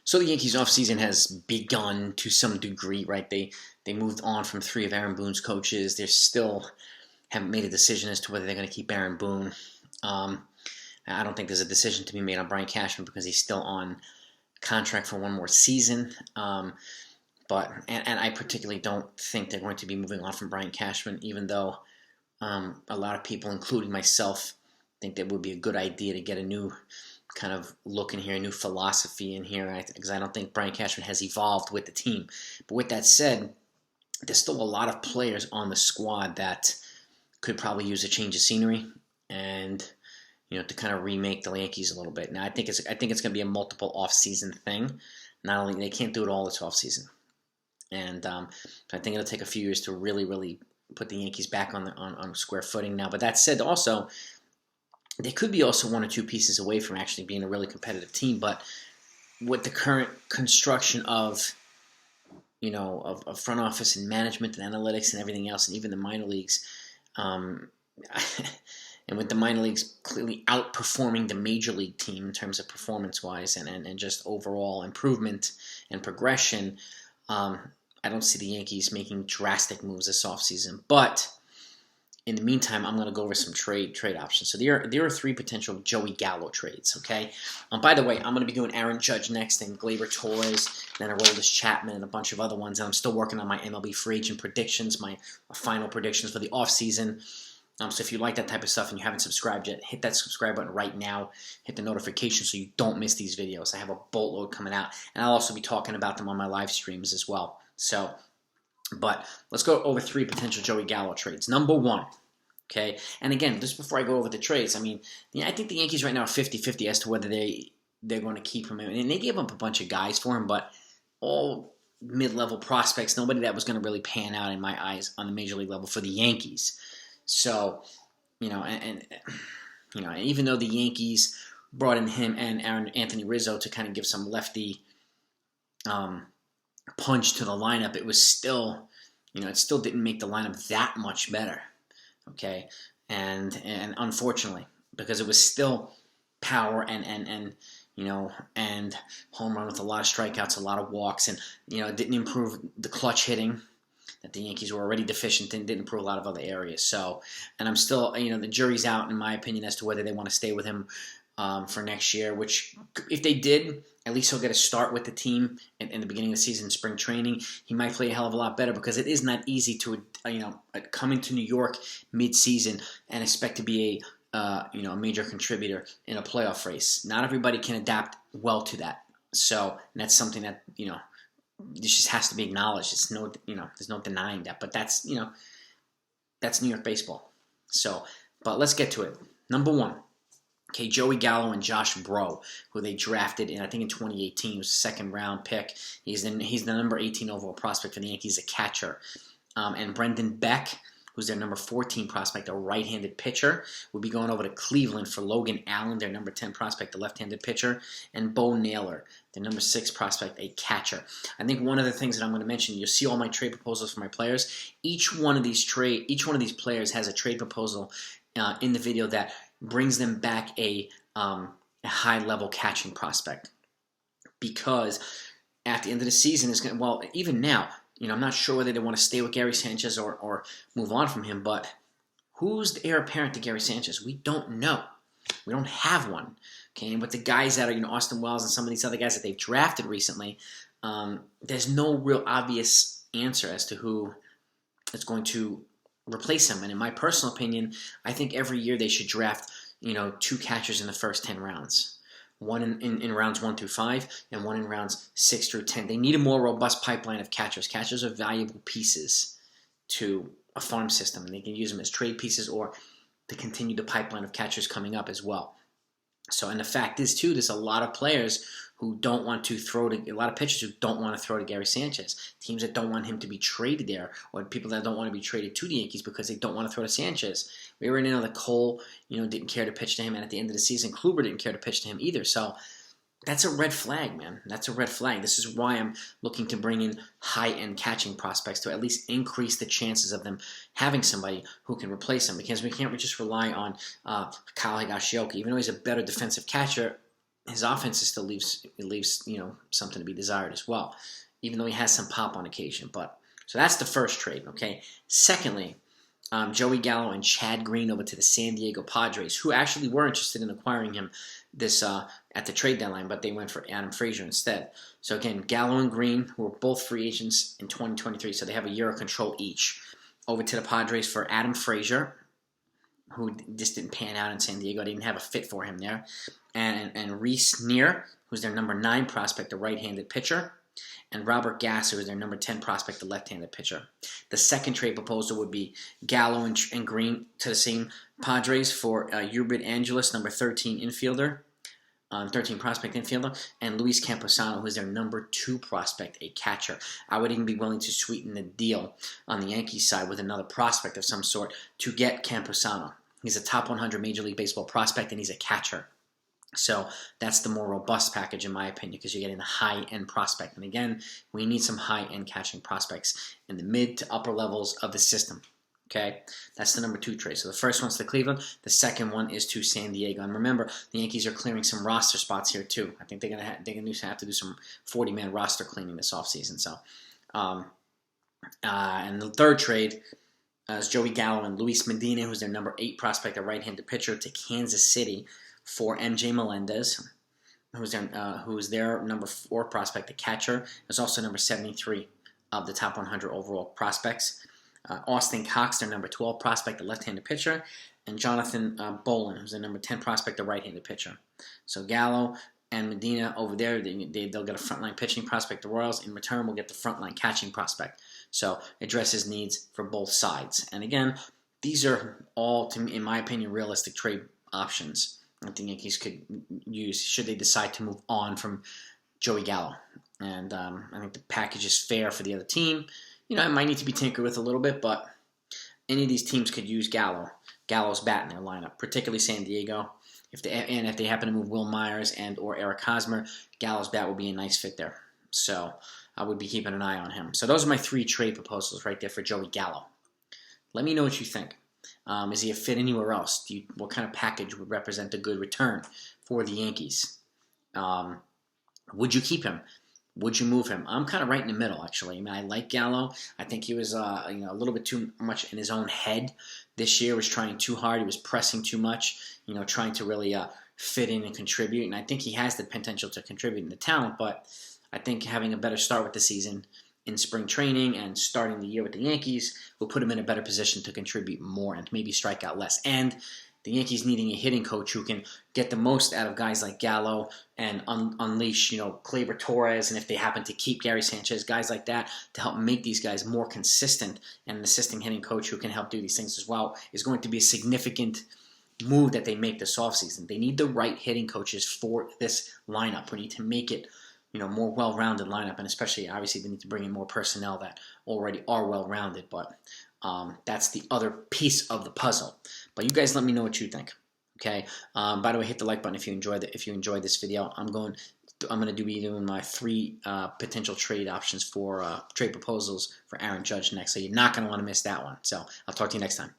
So the Yankees offseason has begun to some degree, right? They moved on from three of Aaron Boone's coaches. They still haven't made a decision as to whether they're going to keep Aaron Boone. I don't think there's a decision to be made on Brian Cashman because he's still on contract for one more season. But I particularly don't think they're going to be moving on from Brian Cashman, even though a lot of people, including myself, think that would be a good idea to get a new kind of look in here, a new philosophy in here, because I don't think Brian Cashman has evolved with the team. But with that said, there's still a lot of players on the squad that could probably use a change of scenery and to kind of remake the Yankees a little bit. Now I think it's going to be a multiple off-season thing. Not only they can't do it all this off-season, and so I think it'll take a few years to really put the Yankees back on square footing now. But that said, also they could be also one or two pieces away from actually being a really competitive team. But with the current construction of front office and management and analytics and everything else, and even the minor leagues, and with the minor leagues clearly outperforming the major league team in terms of performance-wise and just overall improvement and progression, I don't see the Yankees making drastic moves this offseason. But in the meantime, I'm going to go over some trade options. So there are three potential Joey Gallo trades, okay? By the way, I'm going to be doing Aaron Judge next and Gleyber Torres, then Aroldis Chapman and a bunch of other ones. And I'm still working on my MLB free agent predictions, my final predictions for the offseason. So if you like that type of stuff and you haven't subscribed yet, hit that subscribe button right now. Hit the notification so you don't miss these videos. I have a boatload coming out. And I'll also be talking about them on my live streams as well. So, but let's go over three potential Joey Gallo trades. Number one, okay? And again, just before I go over the trades, I mean, I think the Yankees right now are 50-50 as to whether they're going to keep him. And they gave up a bunch of guys for him, but all mid-level prospects, nobody that was going to really pan out in my eyes on the major league level for the Yankees. So, and even though the Yankees brought in him and Anthony Rizzo to kind of give some lefty punch to the lineup, it was still, it still didn't make the lineup that much better, okay? And unfortunately, because it was still power and home run with a lot of strikeouts, a lot of walks, and it didn't improve the clutch hitting that the Yankees were already deficient in, didn't improve a lot of other areas. So, and I'm still, the jury's out in my opinion as to whether they want to stay with him for next year, which if they did, at least he'll get a start with the team in the beginning of the season, spring training. He might play a hell of a lot better because it is not easy to, come into New York mid-season and expect to be a major contributor in a playoff race. Not everybody can adapt well to that. So, and that's something that, this just has to be acknowledged. It's no, there's no denying that. But that's, that's New York baseball. So, but let's get to it. Number one, okay, Joey Gallo and Josh Bro, who they drafted in 2018. He was a second-round pick. He's the number 18 overall prospect for the Yankees, a catcher. And Brendan Beck, who's their number 14 prospect, a right-handed pitcher, will be going over to Cleveland for Logan Allen, their number 10 prospect, a left-handed pitcher, and Bo Naylor, their number 6 prospect, a catcher. I think one of the things that I'm going to mention, you'll see all my trade proposals for my players. Each one of these players has a trade proposal in the video that brings them back a high-level catching prospect, because at the end of the season, even now, I'm not sure whether they want to stay with Gary Sanchez or move on from him, but who's the heir apparent to Gary Sanchez? We don't know. We don't have one. Okay, and with the guys that are, Austin Wells and some of these other guys that they've drafted recently, there's no real obvious answer as to who is going to replace him. And in my personal opinion, I think every year they should draft, 2 catchers in the first 10 rounds. One in rounds 1 through 5, and one in rounds 6 through 10. They need a more robust pipeline of catchers. Catchers are valuable pieces to a farm system, and they can use them as trade pieces or to continue the pipeline of catchers coming up as well. So, and the fact is, too, there's a lot of players who don't want to a lot of pitchers who don't want to throw to Gary Sanchez. Teams that don't want him to be traded there, or people that don't want to be traded to the Yankees because they don't want to throw to Sanchez. We already know that Cole, didn't care to pitch to him, and at the end of the season, Kluber didn't care to pitch to him either. So that's a red flag, man. That's a red flag. This is why I'm looking to bring in high-end catching prospects to at least increase the chances of them having somebody who can replace them, because we can't just rely on Kyle Higashioka. Even though he's a better defensive catcher, his offense still leaves something to be desired as well, even though he has some pop on occasion. But so that's the first trade. Okay. Secondly, Joey Gallo and Chad Green over to the San Diego Padres, who actually were interested in acquiring him this at the trade deadline, but they went for Adam Frazier instead. So again, Gallo and Green, who are both free agents in 2023, so they have a year of control each, over to the Padres for Adam Frazier, who just didn't pan out in San Diego. They didn't have a fit for him there. And Reese Neer, who's their number 9 prospect, a right-handed pitcher, and Robert Gasser, who's their number 10 prospect, a left-handed pitcher. The second trade proposal would be Gallo and Green to the same Padres for Hubert Angeles, number 13 infielder, 13 prospect infielder, and Luis Camposano, who's their number 2 prospect, a catcher. I would even be willing to sweeten the deal on the Yankees side with another prospect of some sort to get Camposano. He's a top 100 Major League Baseball prospect, and he's a catcher. So that's the more robust package, in my opinion, because you're getting the high-end prospect. And again, we need some high-end catching prospects in the mid to upper levels of the system. Okay, that's the number 2 trade. So the first one's to Cleveland. The second one is to San Diego. And remember, the Yankees are clearing some roster spots here too. I think they're gonna have to do some 40-man roster cleaning this offseason. So, and the third trade is Joey Gallo and Luis Medina, who's their number 8 prospect, a right-handed pitcher, to Kansas City for MJ Melendez, who's their number 4 prospect, a catcher. Is also number 73 of the top 100 overall prospects. Austin Cox, their number 12 prospect, a left-handed pitcher, and Jonathan Bolin, who's their number 10 prospect, a right-handed pitcher. So Gallo and Medina over there, they'll get a frontline pitching prospect. The Royals, in return, will get the frontline catching prospect. So addresses needs for both sides. And again, these are all, in my opinion, realistic trade options that the Yankees could use should they decide to move on from Joey Gallo. And I think the package is fair for the other team. It might need to be tinkered with a little bit, but any of these teams could use Gallo's bat in their lineup, particularly San Diego. If they happen to move Will Myers and or Eric Hosmer, Gallo's bat would be a nice fit there. So I would be keeping an eye on him. So those are my 3 trade proposals right there for Joey Gallo. Let me know what you think. Is he a fit anywhere else? What kind of package would represent a good return for the Yankees? Would you keep him? Would you move him? I'm kind of right in the middle, actually. I mean, I like Gallo. I think he was a little bit too much in his own head this year. Was trying too hard. He was pressing too much. Trying to really fit in and contribute. And I think he has the potential to contribute in the talent. But I think having a better start with the season in spring training and starting the year with the Yankees will put him in a better position to contribute more and maybe strike out less. And the Yankees needing a hitting coach who can get the most out of guys like Gallo and unleash, Gleyber Torres, and if they happen to keep Gary Sanchez, guys like that, to help make these guys more consistent, and an assisting hitting coach who can help do these things as well is going to be a significant move that they make this offseason. They need the right hitting coaches for this lineup. We need to make it more well-rounded lineup, and especially, obviously, they need to bring in more personnel that already are well-rounded, but that's the other piece of the puzzle. But you guys let me know what you think, okay? By the way, hit the like button if you enjoyed this video. I'm going to be doing my 3 potential trade options for trade proposals for Aaron Judge next, so you're not going to want to miss that one. So I'll talk to you next time.